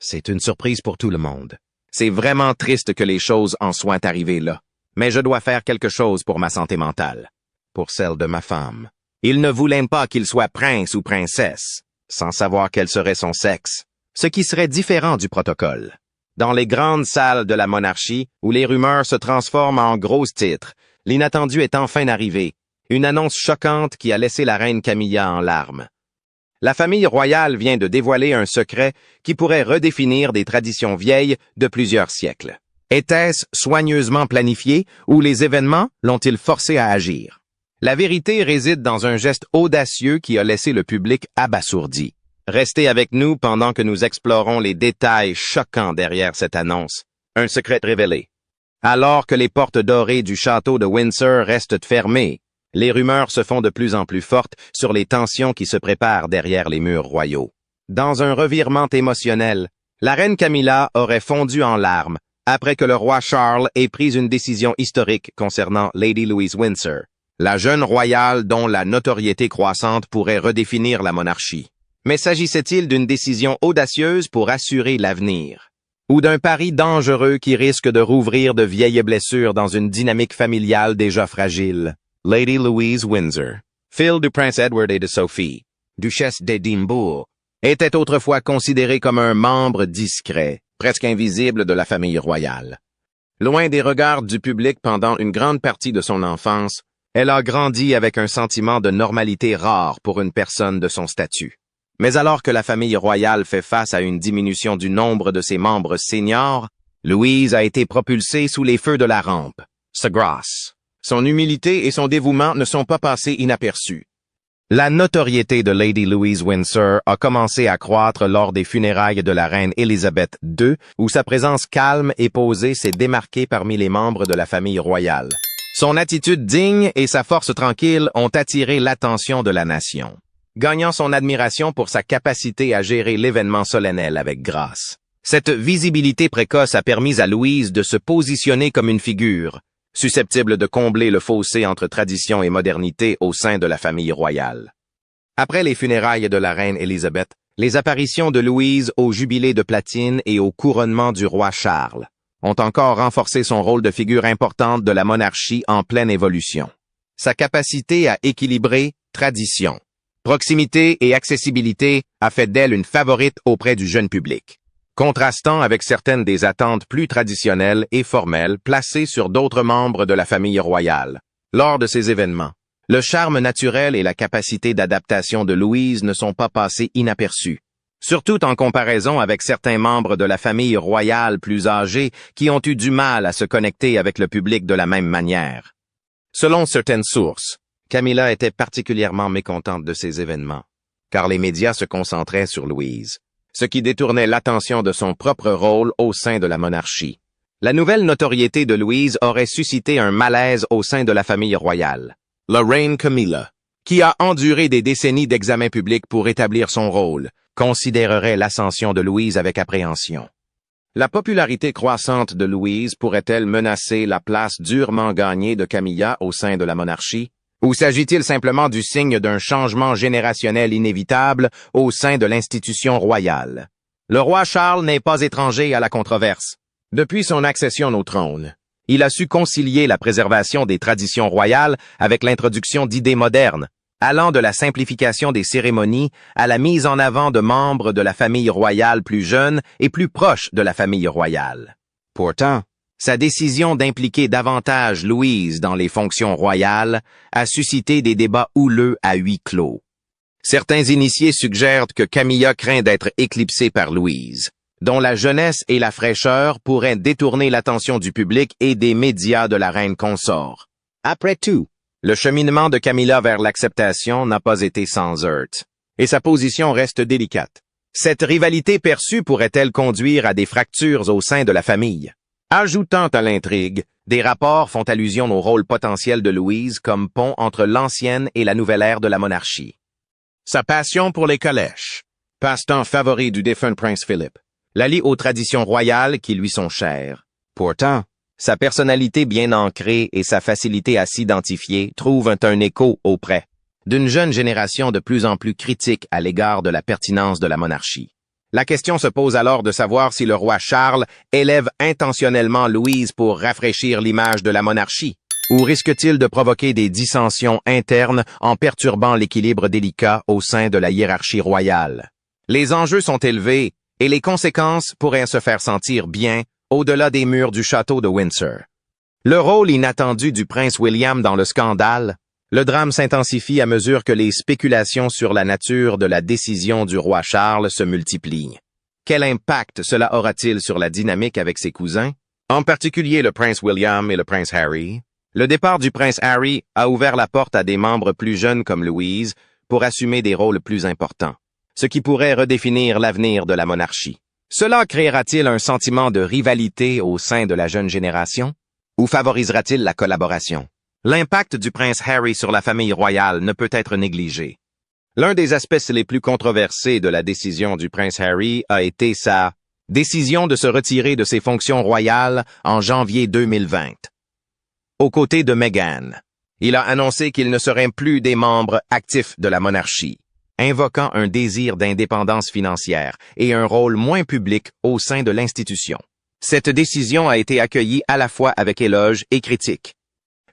C'est une surprise pour tout le monde. C'est vraiment triste que les choses en soient arrivées là. Mais je dois faire quelque chose pour ma santé mentale. Pour celle de ma femme. Il ne voulait pas qu'il soit prince ou princesse, sans savoir quel serait son sexe, ce qui serait différent du protocole. Dans les grandes salles de la monarchie, où les rumeurs se transforment en gros titres, l'inattendu est enfin arrivé, une annonce choquante qui a laissé la reine Camilla en larmes. La famille royale vient de dévoiler un secret qui pourrait redéfinir des traditions vieilles de plusieurs siècles. Était-ce soigneusement planifié ou les événements l'ont-ils forcé à agir? La vérité réside dans un geste audacieux qui a laissé le public abasourdi. Restez avec nous pendant que nous explorons les détails choquants derrière cette annonce. Un secret révélé. Alors que les portes dorées du château de Windsor restent fermées, les rumeurs se font de plus en plus fortes sur les tensions qui se préparent derrière les murs royaux. Dans un revirement émotionnel, la reine Camilla aurait fondu en larmes après que le roi Charles ait pris une décision historique concernant Lady Louise Windsor, la jeune royale dont la notoriété croissante pourrait redéfinir la monarchie. Mais s'agissait-il d'une décision audacieuse pour assurer l'avenir? Ou d'un pari dangereux qui risque de rouvrir de vieilles blessures dans une dynamique familiale déjà fragile? Lady Louise Windsor, fille du prince Edward et de Sophie, duchesse d'Édimbourg, était autrefois considérée comme un membre discret, presque invisible de la famille royale. Loin des regards du public pendant une grande partie de son enfance, elle a grandi avec un sentiment de normalité rare pour une personne de son statut. Mais alors que la famille royale fait face à une diminution du nombre de ses membres seniors, Louise a été propulsée sous les feux de la rampe. Sa grâce. Son humilité et son dévouement ne sont pas passés inaperçus. La notoriété de Lady Louise Windsor a commencé à croître lors des funérailles de la reine Élisabeth II, où sa présence calme et posée s'est démarquée parmi les membres de la famille royale. Son attitude digne et sa force tranquille ont attiré l'attention de la nation, gagnant son admiration pour sa capacité à gérer l'événement solennel avec grâce. Cette visibilité précoce a permis à Louise de se positionner comme une figure, susceptible de combler le fossé entre tradition et modernité au sein de la famille royale. Après les funérailles de la reine Élisabeth, les apparitions de Louise au jubilé de platine et au couronnement du roi Charles ont encore renforcé son rôle de figure importante de la monarchie en pleine évolution. Sa capacité à équilibrer tradition, proximité et accessibilité a fait d'elle une favorite auprès du jeune public, contrastant avec certaines des attentes plus traditionnelles et formelles placées sur d'autres membres de la famille royale. Lors de ces événements, le charme naturel et la capacité d'adaptation de Louise ne sont pas passés inaperçus, surtout en comparaison avec certains membres de la famille royale plus âgés qui ont eu du mal à se connecter avec le public de la même manière. Selon certaines sources, Camilla était particulièrement mécontente de ces événements, car les médias se concentraient sur Louise, ce qui détournait l'attention de son propre rôle au sein de la monarchie. La nouvelle notoriété de Louise aurait suscité un malaise au sein de la famille royale. La reine Camilla, qui a enduré des décennies d'examen public pour établir son rôle, considérerait l'ascension de Louise avec appréhension. La popularité croissante de Louise pourrait-elle menacer la place durement gagnée de Camilla au sein de la monarchie? Ou s'agit-il simplement du signe d'un changement générationnel inévitable au sein de l'institution royale? Le roi Charles n'est pas étranger à la controverse. Depuis son accession au trône, il a su concilier la préservation des traditions royales avec l'introduction d'idées modernes, allant de la simplification des cérémonies à la mise en avant de membres de la famille royale plus jeunes et plus proches de la famille royale. Pourtant, sa décision d'impliquer davantage Louise dans les fonctions royales a suscité des débats houleux à huis clos. Certains initiés suggèrent que Camilla craint d'être éclipsée par Louise, dont la jeunesse et la fraîcheur pourraient détourner l'attention du public et des médias de la reine consort. Après tout, le cheminement de Camilla vers l'acceptation n'a pas été sans heurts, et sa position reste délicate. Cette rivalité perçue pourrait-elle conduire à des fractures au sein de la famille? Ajoutant à l'intrigue, des rapports font allusion au rôle potentiel de Louise comme pont entre l'ancienne et la nouvelle ère de la monarchie. Sa passion pour les calèches, passe-temps favori du défunt prince Philippe, la lie aux traditions royales qui lui sont chères. Pourtant, sa personnalité bien ancrée et sa facilité à s'identifier trouvent un écho auprès d'une jeune génération de plus en plus critique à l'égard de la pertinence de la monarchie. La question se pose alors de savoir si le roi Charles élève intentionnellement Louise pour rafraîchir l'image de la monarchie, ou risque-t-il de provoquer des dissensions internes en perturbant l'équilibre délicat au sein de la hiérarchie royale. Les enjeux sont élevés et les conséquences pourraient se faire sentir bien au-delà des murs du château de Windsor. Le rôle inattendu du prince William dans le scandale, le drame s'intensifie à mesure que les spéculations sur la nature de la décision du roi Charles se multiplient. Quel impact cela aura-t-il sur la dynamique avec ses cousins, en particulier le prince William et le prince Harry? Le départ du prince Harry a ouvert la porte à des membres plus jeunes comme Louise pour assumer des rôles plus importants, ce qui pourrait redéfinir l'avenir de la monarchie. Cela créera-t-il un sentiment de rivalité au sein de la jeune génération? Ou favorisera-t-il la collaboration? L'impact du prince Harry sur la famille royale ne peut être négligé. L'un des aspects les plus controversés de la décision du prince Harry a été sa décision de se retirer de ses fonctions royales en janvier 2020. Aux côtés de Meghan, il a annoncé qu'il ne serait plus des membres actifs de la monarchie, invoquant un désir d'indépendance financière et un rôle moins public au sein de l'institution. Cette décision a été accueillie à la fois avec éloges et critiques.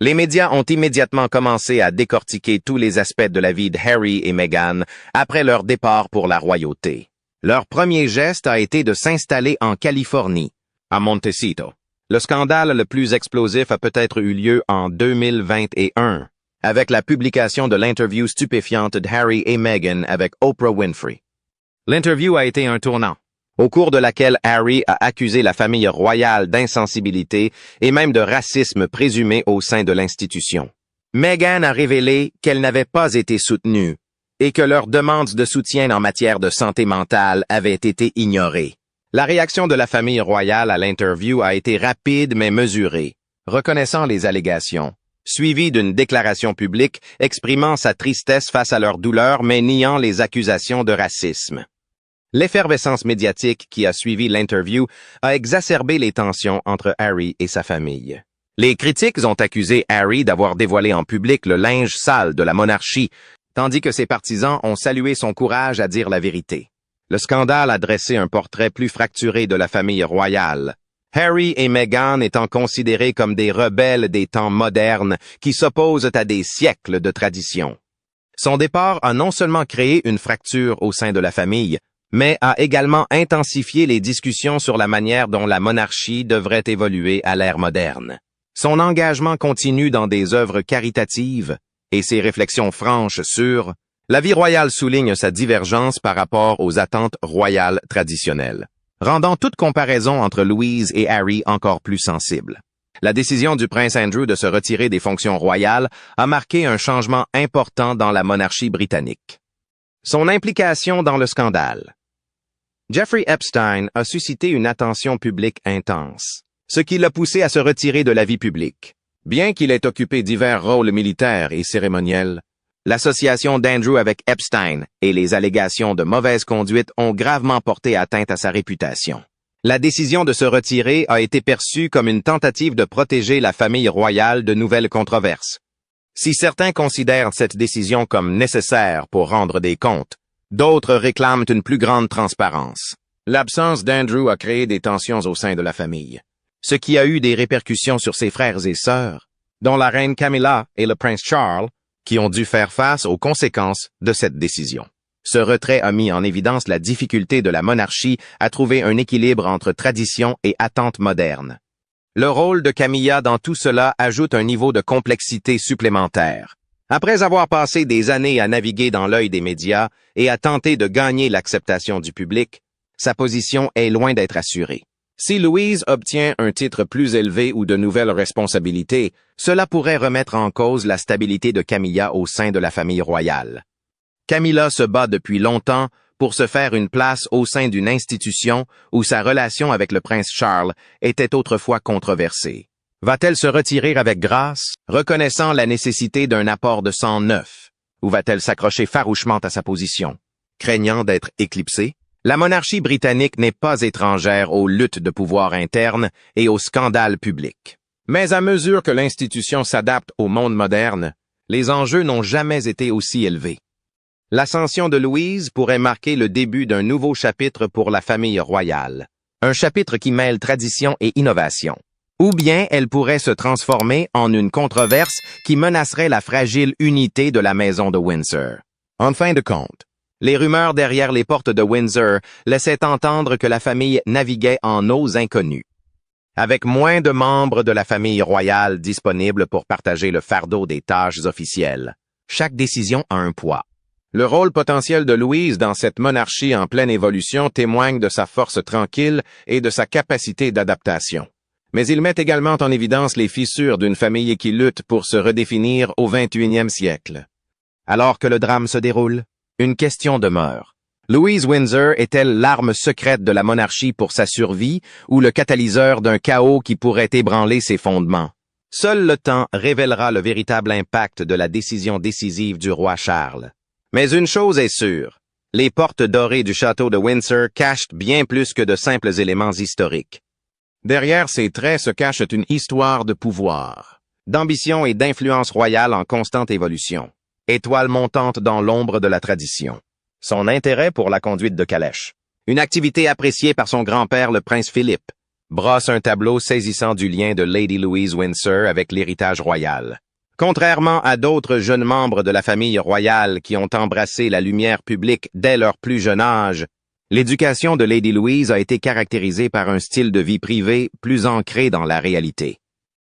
Les médias ont immédiatement commencé à décortiquer tous les aspects de la vie de Harry et Meghan après leur départ pour la royauté. Leur premier geste a été de s'installer en Californie, à Montecito. Le scandale le plus explosif a peut-être eu lieu en 2021, avec la publication de l'interview stupéfiante de Harry et Meghan avec Oprah Winfrey. L'interview a été un tournant, au cours de laquelle Harry a accusé la famille royale d'insensibilité et même de racisme présumé au sein de l'institution. Meghan a révélé qu'elle n'avait pas été soutenue et que leurs demandes de soutien en matière de santé mentale avaient été ignorées. La réaction de la famille royale à l'interview a été rapide mais mesurée, reconnaissant les allégations, suivie d'une déclaration publique exprimant sa tristesse face à leur douleur mais niant les accusations de racisme. L'effervescence médiatique qui a suivi l'interview a exacerbé les tensions entre Harry et sa famille. Les critiques ont accusé Harry d'avoir dévoilé en public le linge sale de la monarchie, tandis que ses partisans ont salué son courage à dire la vérité. Le scandale a dressé un portrait plus fracturé de la famille royale, Harry et Meghan étant considérés comme des rebelles des temps modernes qui s'opposent à des siècles de tradition. Son départ a non seulement créé une fracture au sein de la famille, mais a également intensifié les discussions sur la manière dont la monarchie devrait évoluer à l'ère moderne. Son engagement continu dans des œuvres caritatives et ses réflexions franches sur la vie royale soulignent sa divergence par rapport aux attentes royales traditionnelles, rendant toute comparaison entre Louise et Harry encore plus sensible. La décision du prince Andrew de se retirer des fonctions royales a marqué un changement important dans la monarchie britannique. Son implication dans le scandale. Jeffrey Epstein a suscité une attention publique intense, ce qui l'a poussé à se retirer de la vie publique. Bien qu'il ait occupé divers rôles militaires et cérémoniels, l'association d'Andrew avec Epstein et les allégations de mauvaise conduite ont gravement porté atteinte à sa réputation. La décision de se retirer a été perçue comme une tentative de protéger la famille royale de nouvelles controverses. Si certains considèrent cette décision comme nécessaire pour rendre des comptes, d'autres réclament une plus grande transparence. L'absence d'Andrew a créé des tensions au sein de la famille, ce qui a eu des répercussions sur ses frères et sœurs, dont la reine Camilla et le prince Charles, qui ont dû faire face aux conséquences de cette décision. Ce retrait a mis en évidence la difficulté de la monarchie à trouver un équilibre entre tradition et attentes modernes. Le rôle de Camilla dans tout cela ajoute un niveau de complexité supplémentaire. Après avoir passé des années à naviguer dans l'œil des médias et à tenter de gagner l'acceptation du public, sa position est loin d'être assurée. Si Louise obtient un titre plus élevé ou de nouvelles responsabilités, cela pourrait remettre en cause la stabilité de Camilla au sein de la famille royale. Camilla se bat depuis longtemps pour se faire une place au sein d'une institution où sa relation avec le prince Charles était autrefois controversée. Va-t-elle se retirer avec grâce, reconnaissant la nécessité d'un apport de sang neuf, ou va-t-elle s'accrocher farouchement à sa position, craignant d'être éclipsée? La monarchie britannique n'est pas étrangère aux luttes de pouvoir internes et aux scandales publics. Mais à mesure que l'institution s'adapte au monde moderne, les enjeux n'ont jamais été aussi élevés. L'ascension de Louise pourrait marquer le début d'un nouveau chapitre pour la famille royale. Un chapitre qui mêle tradition et innovation. Ou bien elle pourrait se transformer en une controverse qui menacerait la fragile unité de la maison de Windsor. En fin de compte, les rumeurs derrière les portes de Windsor laissaient entendre que la famille naviguait en eaux inconnues. Avec moins de membres de la famille royale disponibles pour partager le fardeau des tâches officielles, chaque décision a un poids. Le rôle potentiel de Louise dans cette monarchie en pleine évolution témoigne de sa force tranquille et de sa capacité d'adaptation. Mais il met également en évidence les fissures d'une famille qui lutte pour se redéfinir au 21e siècle. Alors que le drame se déroule, une question demeure. Louise Windsor est-elle l'arme secrète de la monarchie pour sa survie ou le catalyseur d'un chaos qui pourrait ébranler ses fondements? Seul le temps révélera le véritable impact de la décision décisive du roi Charles. Mais une chose est sûre, les portes dorées du château de Windsor cachent bien plus que de simples éléments historiques. Derrière ces traits se cache une histoire de pouvoir, d'ambition et d'influence royale en constante évolution, étoile montante dans l'ombre de la tradition. Son intérêt pour la conduite de calèche, une activité appréciée par son grand-père le prince Philippe, brosse un tableau saisissant du lien de Lady Louise Windsor avec l'héritage royal. Contrairement à d'autres jeunes membres de la famille royale qui ont embrassé la lumière publique dès leur plus jeune âge, l'éducation de Lady Louise a été caractérisée par un style de vie privée plus ancré dans la réalité.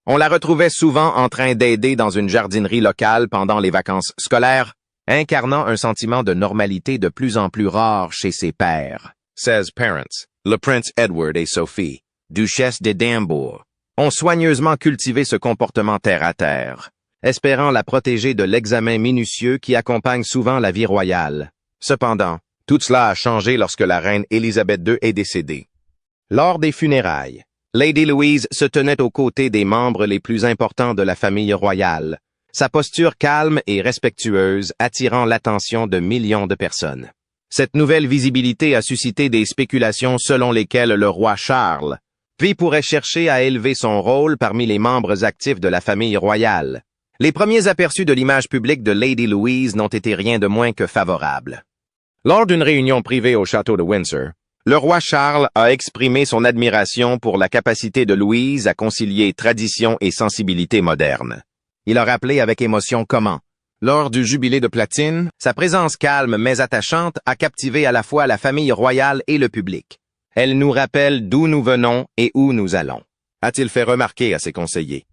On la retrouvait souvent en train d'aider dans une jardinerie locale pendant les vacances scolaires, incarnant un sentiment de normalité de plus en plus rare chez ses pairs. Ses parents, le prince Edward et Sophie, duchesse d'Édimbourg, ont soigneusement cultivé ce comportement terre-à-terre, espérant la protéger de l'examen minutieux qui accompagne souvent la vie royale. Cependant, tout cela a changé lorsque la reine Élisabeth II est décédée. Lors des funérailles, Lady Louise se tenait aux côtés des membres les plus importants de la famille royale, sa posture calme et respectueuse attirant l'attention de millions de personnes. Cette nouvelle visibilité a suscité des spéculations selon lesquelles le roi Charles pourrait chercher à élever son rôle parmi les membres actifs de la famille royale. Les premiers aperçus de l'image publique de Lady Louise n'ont été rien de moins que favorables. Lors d'une réunion privée au château de Windsor, le roi Charles a exprimé son admiration pour la capacité de Louise à concilier tradition et sensibilité moderne. Il a rappelé avec émotion comment, lors du jubilé de platine, sa présence calme mais attachante a captivé à la fois la famille royale et le public. Elle nous rappelle d'où nous venons et où nous allons, a-t-il fait remarquer à ses conseillers.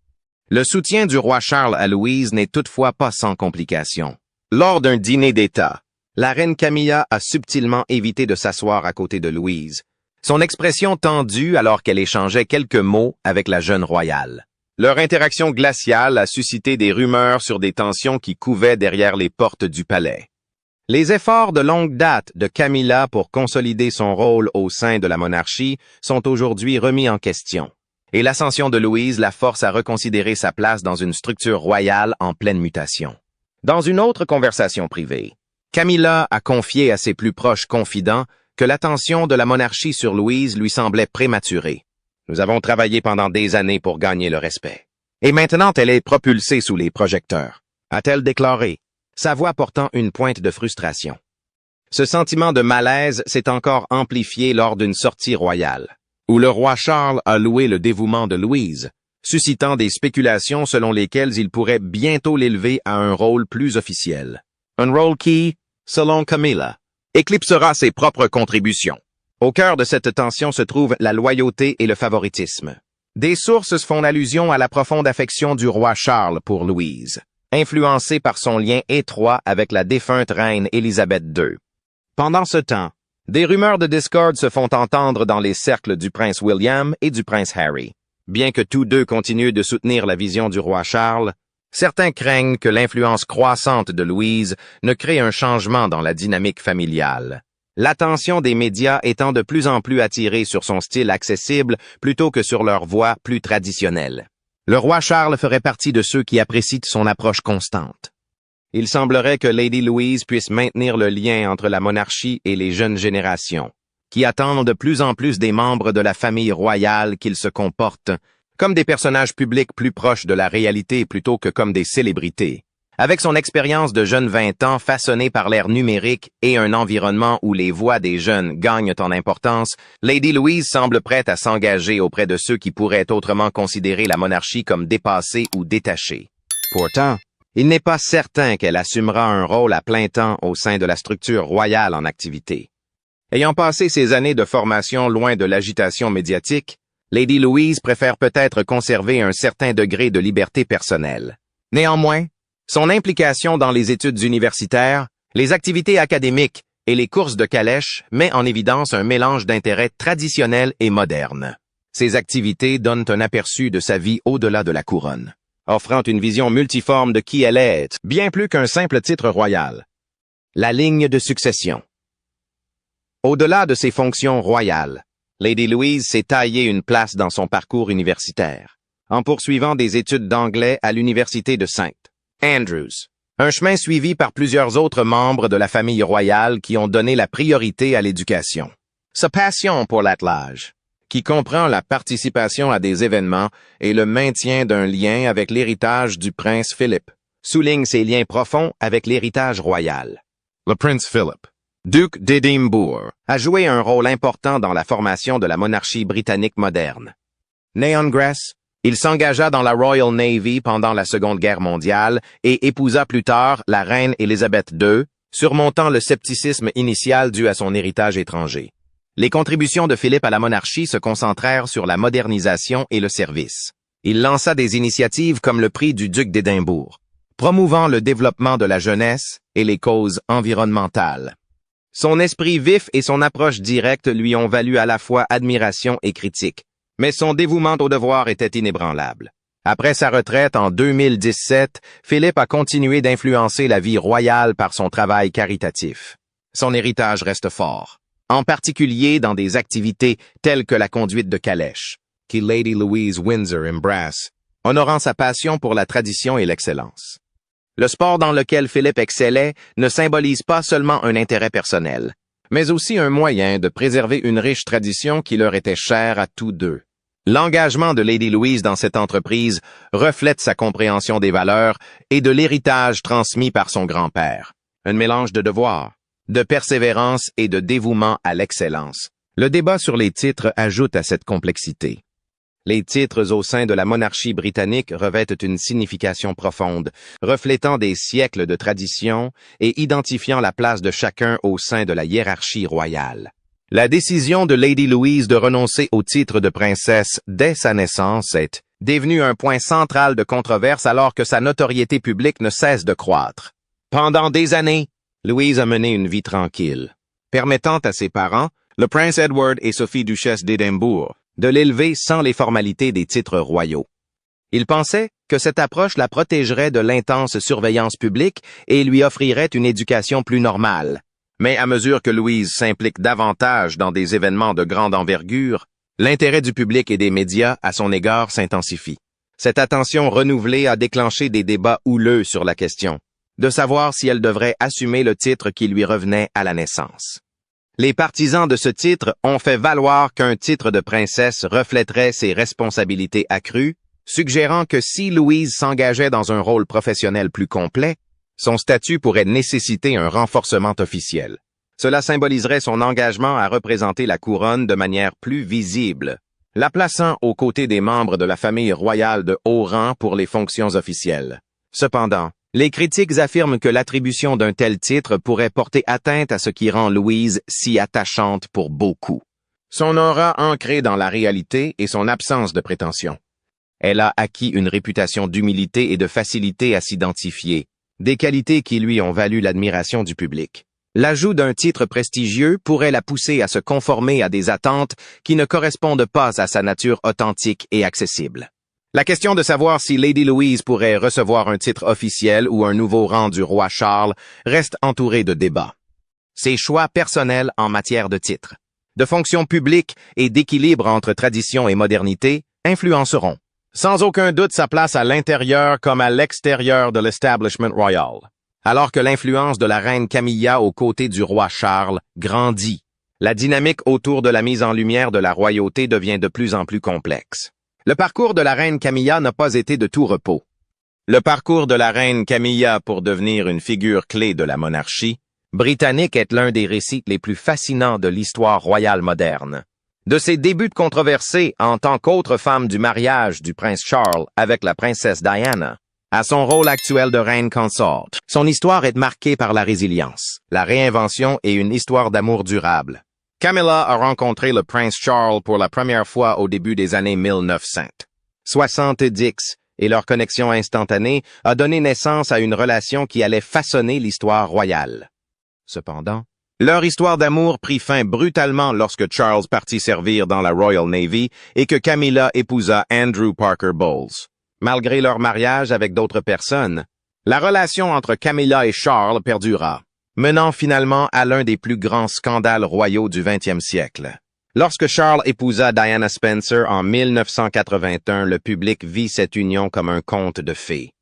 Le soutien du roi Charles à Louise n'est toutefois pas sans complications. Lors d'un dîner d'État, la reine Camilla a subtilement évité de s'asseoir à côté de Louise, son expression tendue alors qu'elle échangeait quelques mots avec la jeune royale. Leur interaction glaciale a suscité des rumeurs sur des tensions qui couvaient derrière les portes du palais. Les efforts de longue date de Camilla pour consolider son rôle au sein de la monarchie sont aujourd'hui remis en question, et l'ascension de Louise la force à reconsidérer sa place dans une structure royale en pleine mutation. Dans une autre conversation privée, Camilla a confié à ses plus proches confidents que l'attention de la monarchie sur Louise lui semblait prématurée. Nous avons travaillé pendant des années pour gagner le respect. Et maintenant, elle est propulsée sous les projecteurs, a-t-elle déclaré, sa voix portant une pointe de frustration. Ce sentiment de malaise s'est encore amplifié lors d'une sortie royale, où le roi Charles a loué le dévouement de Louise, suscitant des spéculations selon lesquelles il pourrait bientôt l'élever à un rôle plus officiel. Un rôle qui, selon Camilla, éclipsera ses propres contributions. Au cœur de cette tension se trouvent la loyauté et le favoritisme. Des sources font allusion à la profonde affection du roi Charles pour Louise, influencée par son lien étroit avec la défunte reine Élisabeth II. Pendant ce temps, des rumeurs de discorde se font entendre dans les cercles du prince William et du prince Harry. Bien que tous deux continuent de soutenir la vision du roi Charles, certains craignent que l'influence croissante de Louise ne crée un changement dans la dynamique familiale. L'attention des médias étant de plus en plus attirée sur son style accessible plutôt que sur leur voix plus traditionnelle. Le roi Charles ferait partie de ceux qui apprécient son approche constante. Il semblerait que Lady Louise puisse maintenir le lien entre la monarchie et les jeunes générations, qui attendent de plus en plus des membres de la famille royale qu'ils se comportent comme des personnages publics plus proches de la réalité plutôt que comme des célébrités, Avec son expérience de jeune 20 ans façonnée par l'ère numérique et un environnement où les voix des jeunes gagnent en importance, Lady Louise semble prête à s'engager auprès de ceux qui pourraient autrement considérer la monarchie comme dépassée ou détachée. Pourtant, il n'est pas certain qu'elle assumera un rôle à plein temps au sein de la structure royale en activité. Ayant passé ses années de formation loin de l'agitation médiatique, Lady Louise préfère peut-être conserver un certain degré de liberté personnelle. Néanmoins, son implication dans les études universitaires, les activités académiques et les courses de calèche met en évidence un mélange d'intérêts traditionnels et modernes. Ces activités donnent un aperçu de sa vie au-delà de la couronne, offrant une vision multiforme de qui elle est, bien plus qu'un simple titre royal. La ligne de succession. Au-delà de ses fonctions royales, Lady Louise s'est taillée une place dans son parcours universitaire, en poursuivant des études d'anglais à l'université de St. Andrews, un chemin suivi par plusieurs autres membres de la famille royale qui ont donné la priorité à l'éducation. Sa passion pour l'attelage, qui comprend la participation à des événements et le maintien d'un lien avec l'héritage du prince Philippe, souligne ses liens profonds avec l'héritage royal. Le prince Philip, duc d'Édimbourg, a joué un rôle important dans la formation de la monarchie britannique moderne. Né en Grèce, il s'engagea dans la Royal Navy pendant la Seconde Guerre mondiale et épousa plus tard la reine Élisabeth II, surmontant le scepticisme initial dû à son héritage étranger. Les contributions de Philippe à la monarchie se concentrèrent sur la modernisation et le service. Il lança des initiatives comme le prix du duc d'Édimbourg, promouvant le développement de la jeunesse et les causes environnementales. Son esprit vif et son approche directe lui ont valu à la fois admiration et critique, mais son dévouement au devoir était inébranlable. Après sa retraite en 2017, Philippe a continué d'influencer la vie royale par son travail caritatif. Son héritage reste fort, en particulier dans des activités telles que la conduite de calèche, qui Lady Louise Windsor embrasse, honorant sa passion pour la tradition et l'excellence. Le sport dans lequel Philippe excellait ne symbolise pas seulement un intérêt personnel, mais aussi un moyen de préserver une riche tradition qui leur était chère à tous deux. L'engagement de Lady Louise dans cette entreprise reflète sa compréhension des valeurs et de l'héritage transmis par son grand-père. Un mélange de devoir, de persévérance et de dévouement à l'excellence. Le débat sur les titres ajoute à cette complexité. Les titres au sein de la monarchie britannique revêtent une signification profonde, reflétant des siècles de tradition et identifiant la place de chacun au sein de la hiérarchie royale. La décision de Lady Louise de renoncer au titre de princesse dès sa naissance est devenue un point central de controverse alors que sa notoriété publique ne cesse de croître. Pendant des années, Louise a mené une vie tranquille, permettant à ses parents, le prince Edward et Sophie duchesse d'Édimbourg, de l'élever sans les formalités des titres royaux. Il pensait que cette approche la protégerait de l'intense surveillance publique et lui offrirait une éducation plus normale. Mais à mesure que Louise s'implique davantage dans des événements de grande envergure, l'intérêt du public et des médias à son égard s'intensifie. Cette attention renouvelée a déclenché des débats houleux sur la question, de savoir si elle devrait assumer le titre qui lui revenait à la naissance. Les partisans de ce titre ont fait valoir qu'un titre de princesse reflèterait ses responsabilités accrues, suggérant que si Louise s'engageait dans un rôle professionnel plus complet, son statut pourrait nécessiter un renforcement officiel. Cela symboliserait son engagement à représenter la couronne de manière plus visible, la plaçant aux côtés des membres de la famille royale de haut rang pour les fonctions officielles. Cependant, les critiques affirment que l'attribution d'un tel titre pourrait porter atteinte à ce qui rend Louise si attachante pour beaucoup. Son aura ancrée dans la réalité et son absence de prétention. Elle a acquis une réputation d'humilité et de facilité à s'identifier, des qualités qui lui ont valu l'admiration du public. L'ajout d'un titre prestigieux pourrait la pousser à se conformer à des attentes qui ne correspondent pas à sa nature authentique et accessible. La question de savoir si Lady Louise pourrait recevoir un titre officiel ou un nouveau rang du roi Charles reste entourée de débats. Ses choix personnels en matière de titres, de fonction publique et d'équilibre entre tradition et modernité influenceront sans aucun doute sa place à l'intérieur comme à l'extérieur de l'establishment royal. Alors que l'influence de la reine Camilla aux côtés du roi Charles grandit, la dynamique autour de la mise en lumière de la royauté devient de plus en plus complexe. Le parcours de la reine Camilla n'a pas été de tout repos. Le parcours de la reine Camilla pour devenir une figure clé de la monarchie britannique est l'un des récits les plus fascinants de l'histoire royale moderne. De ses débuts controversés en tant qu'autre femme du mariage du prince Charles avec la princesse Diana, à son rôle actuel de reine consort, son histoire est marquée par la résilience, la réinvention et une histoire d'amour durable. Camilla a rencontré le prince Charles pour la première fois au début des années 1970, et leur connexion instantanée a donné naissance à une relation qui allait façonner l'histoire royale. Cependant, leur histoire d'amour prit fin brutalement lorsque Charles partit servir dans la Royal Navy et que Camilla épousa Andrew Parker Bowles. Malgré leur mariage avec d'autres personnes, la relation entre Camilla et Charles perdura, menant finalement à l'un des plus grands scandales royaux du 20e siècle. Lorsque Charles épousa Diana Spencer en 1981, le public vit cette union comme un conte de fées.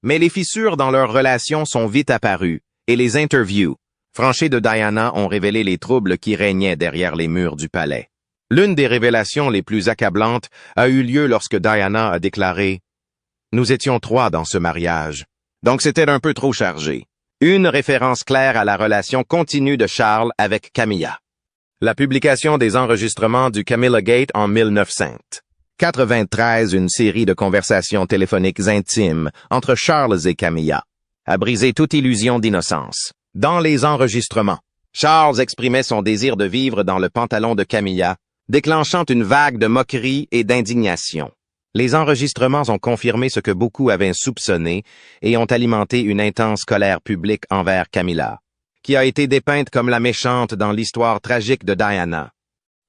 Mais les fissures dans leur relation sont vite apparues, et les interviews franchis de Diana ont révélé les troubles qui régnaient derrière les murs du palais. L'une des révélations les plus accablantes a eu lieu lorsque Diana a déclaré « Nous étions 3 dans ce mariage, donc c'était un peu trop chargé ». Une référence claire à la relation continue de Charles avec Camilla. La publication des enregistrements du Camilla Gate en 1993, une série de conversations téléphoniques intimes entre Charles et Camilla, a brisé toute illusion d'innocence. Dans les enregistrements, Charles exprimait son désir de vivre dans le pantalon de Camilla, déclenchant une vague de moquerie et d'indignation. Les enregistrements ont confirmé ce que beaucoup avaient soupçonné et ont alimenté une intense colère publique envers Camilla, qui a été dépeinte comme la méchante dans l'histoire tragique de Diana.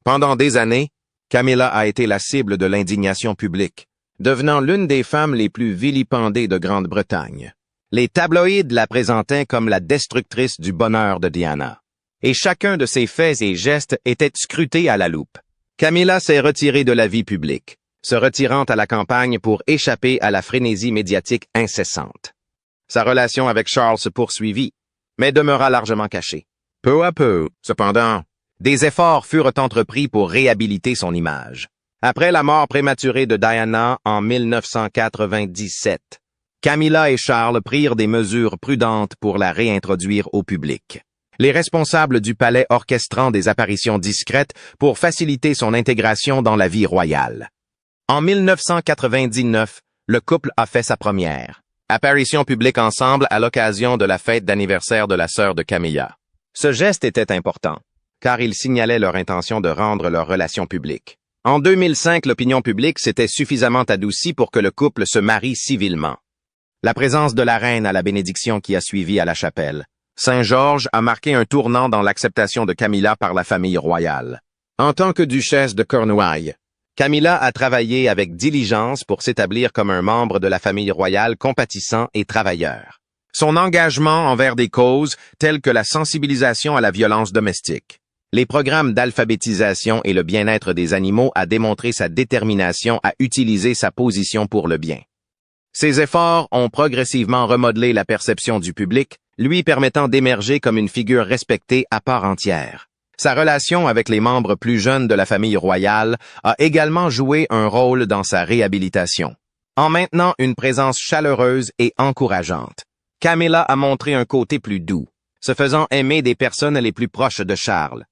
Pendant des années, Camilla a été la cible de l'indignation publique, devenant l'une des femmes les plus vilipendées de Grande-Bretagne. Les tabloïds la présentaient comme la destructrice du bonheur de Diana. Et chacun de ses faits et gestes était scruté à la loupe. Camilla s'est retirée de la vie publique, se retirant à la campagne pour échapper à la frénésie médiatique incessante. Sa relation avec Charles se poursuivit, mais demeura largement cachée. Peu à peu, cependant, des efforts furent entrepris pour réhabiliter son image. Après la mort prématurée de Diana en 1997, Camilla et Charles prirent des mesures prudentes pour la réintroduire au public. Les responsables du palais orchestrant des apparitions discrètes pour faciliter son intégration dans la vie royale. En 1999, le couple a fait sa première apparition publique ensemble à l'occasion de la fête d'anniversaire de la sœur de Camilla. Ce geste était important, car il signalait leur intention de rendre leur relation publique. En 2005, l'opinion publique s'était suffisamment adoucie pour que le couple se marie civilement. La présence de la reine à la bénédiction qui a suivi à la chapelle Saint-Georges a marqué un tournant dans l'acceptation de Camilla par la famille royale. En tant que duchesse de Cornouailles, Camilla a travaillé avec diligence pour s'établir comme un membre de la famille royale compatissant et travailleur. Son engagement envers des causes telles que la sensibilisation à la violence domestique, les programmes d'alphabétisation et le bien-être des animaux a démontré sa détermination à utiliser sa position pour le bien. Ces efforts ont progressivement remodelé la perception du public, lui permettant d'émerger comme une figure respectée à part entière. Sa relation avec les membres plus jeunes de la famille royale a également joué un rôle dans sa réhabilitation. En maintenant une présence chaleureuse et encourageante, Camilla a montré un côté plus doux, se faisant aimer des personnes les plus proches de Charles.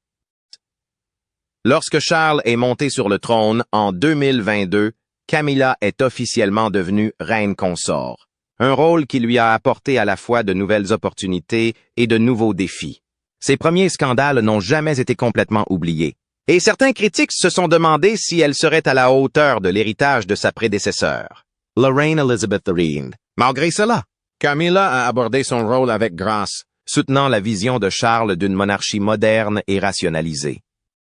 Lorsque Charles est monté sur le trône en 2022, Camilla est officiellement devenue reine consort, un rôle qui lui a apporté à la fois de nouvelles opportunités et de nouveaux défis. Ses premiers scandales n'ont jamais été complètement oubliés, et certains critiques se sont demandé si elle serait à la hauteur de l'héritage de sa prédécesseur, la reine Elizabeth II. Malgré cela, Camilla a abordé son rôle avec grâce, soutenant la vision de Charles d'une monarchie moderne et rationalisée.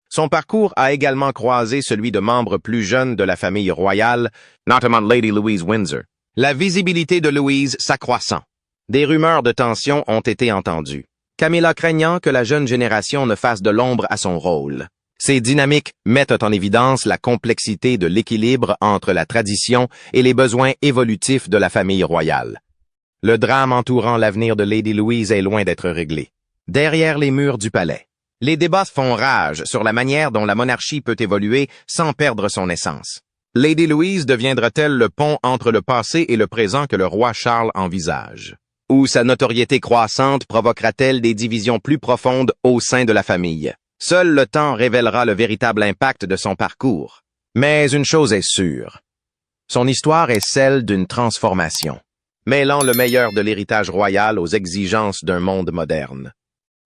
Son parcours a également croisé celui de membres plus jeunes de la famille royale, notamment Lady Louise Windsor. La visibilité de Louise s'accroissant. Des rumeurs de tension ont été entendues. Camilla craignant que la jeune génération ne fasse de l'ombre à son rôle. Ces dynamiques mettent en évidence la complexité de l'équilibre entre la tradition et les besoins évolutifs de la famille royale. Le drame entourant l'avenir de Lady Louise est loin d'être réglé. Derrière les murs du palais, les débats font rage sur la manière dont la monarchie peut évoluer sans perdre son essence. Lady Louise deviendra-t-elle le pont entre le passé et le présent que le roi Charles envisage? Ou sa notoriété croissante provoquera-t-elle des divisions plus profondes au sein de la famille? Seul le temps révélera le véritable impact de son parcours. Mais une chose est sûre. Son histoire est celle d'une transformation, mêlant le meilleur de l'héritage royal aux exigences d'un monde moderne.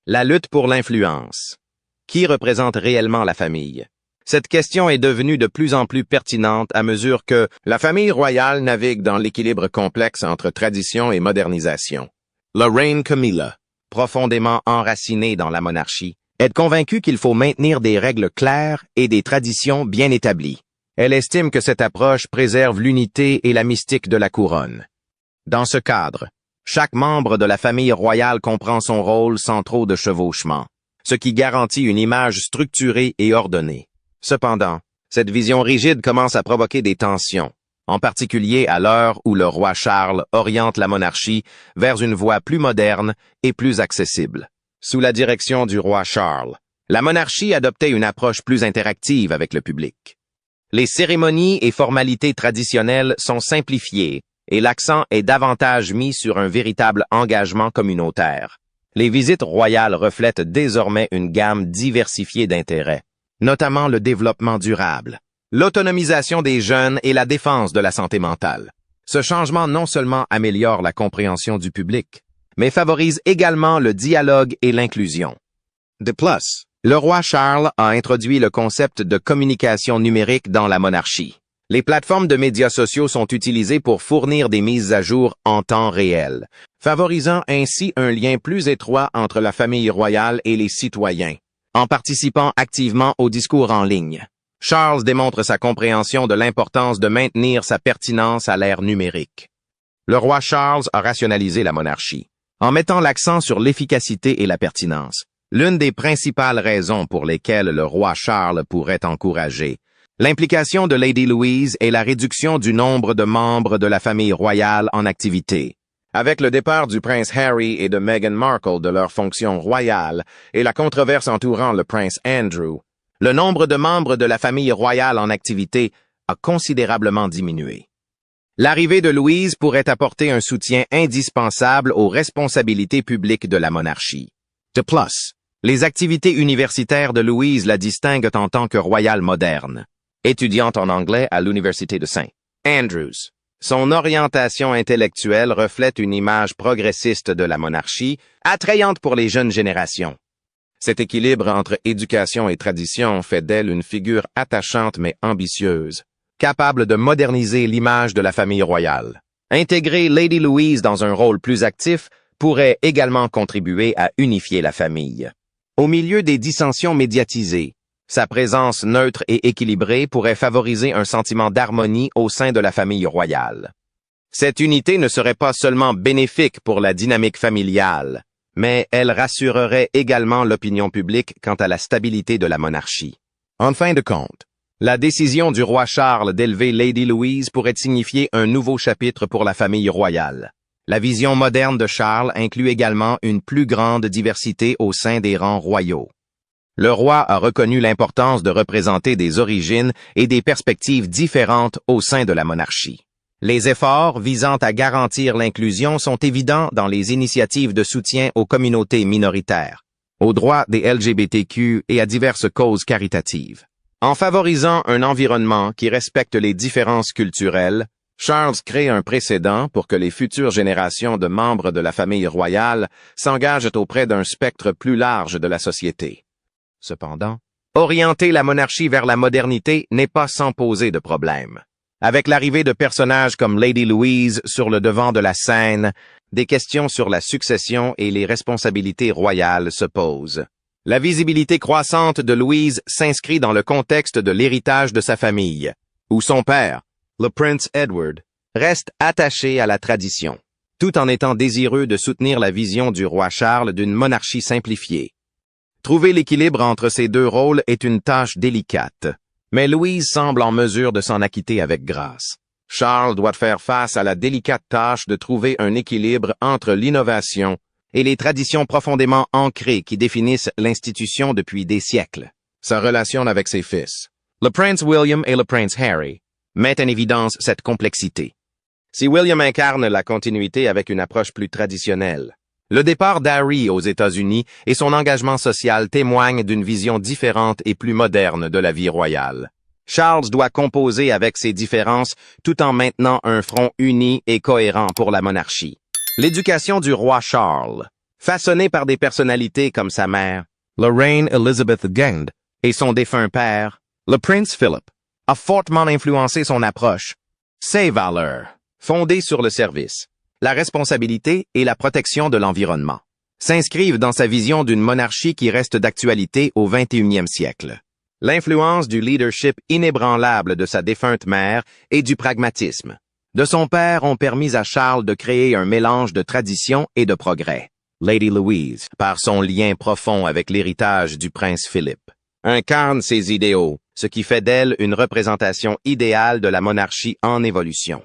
La lutte pour l'influence. Qui représente réellement la famille? Cette question est devenue de plus en plus pertinente à mesure que la famille royale navigue dans l'équilibre complexe entre tradition et modernisation. La reine Camilla, profondément enracinée dans la monarchie, est convaincue qu'il faut maintenir des règles claires et des traditions bien établies. Elle estime que cette approche préserve l'unité et la mystique de la couronne. Dans ce cadre, chaque membre de la famille royale comprend son rôle sans trop de chevauchement, ce qui garantit une image structurée et ordonnée. Cependant, cette vision rigide commence à provoquer des tensions, en particulier à l'heure où le roi Charles oriente la monarchie vers une voie plus moderne et plus accessible. Sous la direction du roi Charles, la monarchie adoptait une approche plus interactive avec le public. Les cérémonies et formalités traditionnelles sont simplifiées et l'accent est davantage mis sur un véritable engagement communautaire. Les visites royales reflètent désormais une gamme diversifiée d'intérêts, notamment le développement durable, l'autonomisation des jeunes et la défense de la santé mentale. Ce changement non seulement améliore la compréhension du public, mais favorise également le dialogue et l'inclusion. De plus, le roi Charles a introduit le concept de communication numérique dans la monarchie. Les plateformes de médias sociaux sont utilisées pour fournir des mises à jour en temps réel, favorisant ainsi un lien plus étroit entre la famille royale et les citoyens. En participant activement au discours en ligne, Charles démontre sa compréhension de l'importance de maintenir sa pertinence à l'ère numérique. Le roi Charles a rationalisé la monarchie, en mettant l'accent sur l'efficacité et la pertinence, l'une des principales raisons pour lesquelles le roi Charles pourrait encourager l'implication de Lady Louise et la réduction du nombre de membres de la famille royale en activité. Avec le départ du prince Harry et de Meghan Markle de leurs fonctions royales et la controverse entourant le prince Andrew, le nombre de membres de la famille royale en activité a considérablement diminué. L'arrivée de Louise pourrait apporter un soutien indispensable aux responsabilités publiques de la monarchie. De plus, les activités universitaires de Louise la distinguent en tant que royale moderne. Étudiante en anglais à l'université de St. Andrews. Son orientation intellectuelle reflète une image progressiste de la monarchie, attrayante pour les jeunes générations. Cet équilibre entre éducation et tradition fait d'elle une figure attachante mais ambitieuse, capable de moderniser l'image de la famille royale. Intégrer Lady Louise dans un rôle plus actif pourrait également contribuer à unifier la famille. Au milieu des dissensions médiatisées, sa présence neutre et équilibrée pourrait favoriser un sentiment d'harmonie au sein de la famille royale. Cette unité ne serait pas seulement bénéfique pour la dynamique familiale, mais elle rassurerait également l'opinion publique quant à la stabilité de la monarchie. En fin de compte, la décision du roi Charles d'élever Lady Louise pourrait signifier un nouveau chapitre pour la famille royale. La vision moderne de Charles inclut également une plus grande diversité au sein des rangs royaux. Le roi a reconnu l'importance de représenter des origines et des perspectives différentes au sein de la monarchie. Les efforts visant à garantir l'inclusion sont évidents dans les initiatives de soutien aux communautés minoritaires, aux droits des LGBTQ et à diverses causes caritatives. En favorisant un environnement qui respecte les différences culturelles, Charles crée un précédent pour que les futures générations de membres de la famille royale s'engagent auprès d'un spectre plus large de la société. Cependant, orienter la monarchie vers la modernité n'est pas sans poser de problème. Avec l'arrivée de personnages comme Lady Louise sur le devant de la scène, des questions sur la succession et les responsabilités royales se posent. La visibilité croissante de Louise s'inscrit dans le contexte de l'héritage de sa famille, où son père, le prince Edward, reste attaché à la tradition, tout en étant désireux de soutenir la vision du roi Charles d'une monarchie simplifiée. Trouver l'équilibre entre ces deux rôles est une tâche délicate, mais Louise semble en mesure de s'en acquitter avec grâce. Charles doit faire face à la délicate tâche de trouver un équilibre entre l'innovation et les traditions profondément ancrées qui définissent l'institution depuis des siècles. Sa relation avec ses fils, le prince William et le prince Harry, met en évidence cette complexité. Si William incarne la continuité avec une approche plus traditionnelle, le départ d'Harry aux États-Unis et son engagement social témoignent d'une vision différente et plus moderne de la vie royale. Charles doit composer avec ces différences tout en maintenant un front uni et cohérent pour la monarchie. L'éducation du roi Charles, façonnée par des personnalités comme sa mère, la reine Elizabeth II, et son défunt père, le prince Philip, a fortement influencé son approche. Ses valeurs, fondées sur le service, la responsabilité et la protection de l'environnement, s'inscrivent dans sa vision d'une monarchie qui reste d'actualité au XXIe siècle. L'influence du leadership inébranlable de sa défunte mère et du pragmatisme de son père ont permis à Charles de créer un mélange de tradition et de progrès. Lady Louise, par son lien profond avec l'héritage du prince Philippe, incarne ses idéaux, ce qui fait d'elle une représentation idéale de la monarchie en évolution.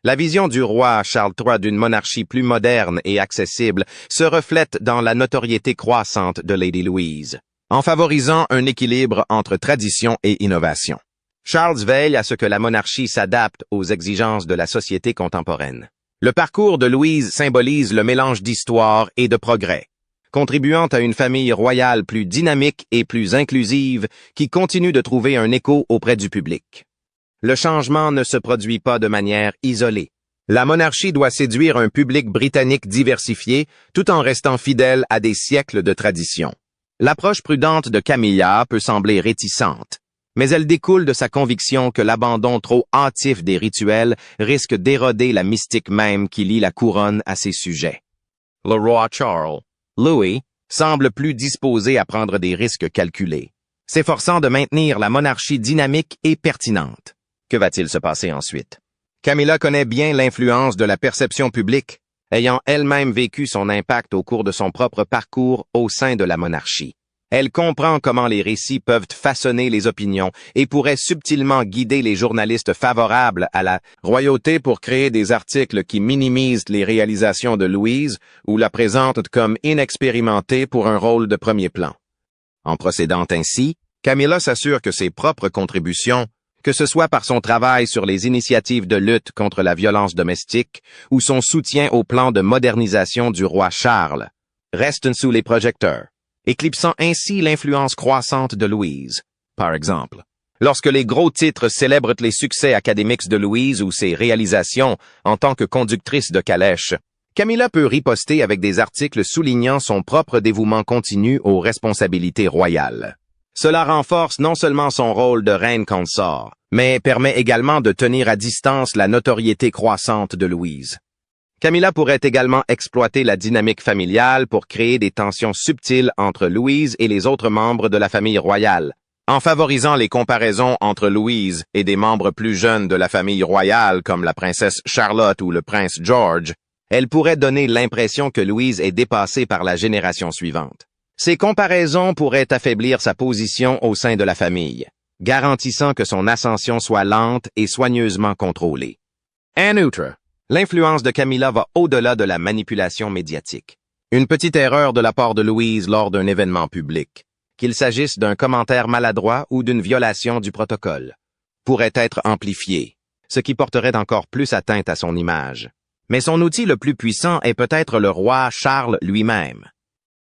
La vision du roi Charles III d'une monarchie plus moderne et accessible se reflète dans la notoriété croissante de Lady Louise, en favorisant un équilibre entre tradition et innovation. Charles veille à ce que la monarchie s'adapte aux exigences de la société contemporaine. Le parcours de Louise symbolise le mélange d'histoire et de progrès, contribuant à une famille royale plus dynamique et plus inclusive qui continue de trouver un écho auprès du public. Le changement ne se produit pas de manière isolée. La monarchie doit séduire un public britannique diversifié tout en restant fidèle à des siècles de tradition. L'approche prudente de Camilla peut sembler réticente, mais elle découle de sa conviction que l'abandon trop hâtif des rituels risque d'éroder la mystique même qui lie la couronne à ses sujets. Le roi Charles, Louis, semble plus disposé à prendre des risques calculés, s'efforçant de maintenir la monarchie dynamique et pertinente. Que va-t-il se passer ensuite? Camilla connaît bien l'influence de la perception publique, ayant elle-même vécu son impact au cours de son propre parcours au sein de la monarchie. Elle comprend comment les récits peuvent façonner les opinions et pourrait subtilement guider les journalistes favorables à la royauté pour créer des articles qui minimisent les réalisations de Louise ou la présentent comme inexpérimentée pour un rôle de premier plan. En procédant ainsi, Camilla s'assure que ses propres contributions, que ce soit par son travail sur les initiatives de lutte contre la violence domestique ou son soutien au plan de modernisation du roi Charles, restent sous les projecteurs, éclipsant ainsi l'influence croissante de Louise. Par exemple, lorsque les gros titres célèbrent les succès académiques de Louise ou ses réalisations en tant que conductrice de calèche, Camilla peut riposter avec des articles soulignant son propre dévouement continu aux responsabilités royales. Cela renforce non seulement son rôle de reine consort, mais permet également de tenir à distance la notoriété croissante de Louise. Camilla pourrait également exploiter la dynamique familiale pour créer des tensions subtiles entre Louise et les autres membres de la famille royale. En favorisant les comparaisons entre Louise et des membres plus jeunes de la famille royale comme la princesse Charlotte ou le prince George, elle pourrait donner l'impression que Louise est dépassée par la génération suivante. Ces comparaisons pourraient affaiblir sa position au sein de la famille, garantissant que son ascension soit lente et soigneusement contrôlée. En outre, l'influence de Camilla va au-delà de la manipulation médiatique. Une petite erreur de la part de Louise lors d'un événement public, qu'il s'agisse d'un commentaire maladroit ou d'une violation du protocole, pourrait être amplifiée, ce qui porterait encore plus atteinte à son image. Mais son outil le plus puissant est peut-être le roi Charles lui-même.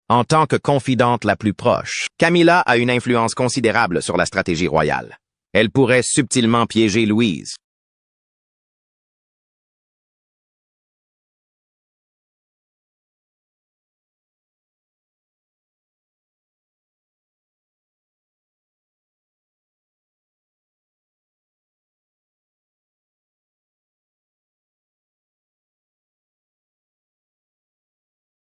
En tant que confidente la plus proche, Camilla a une influence considérable sur la stratégie royale. Elle pourrait subtilement piéger Louise,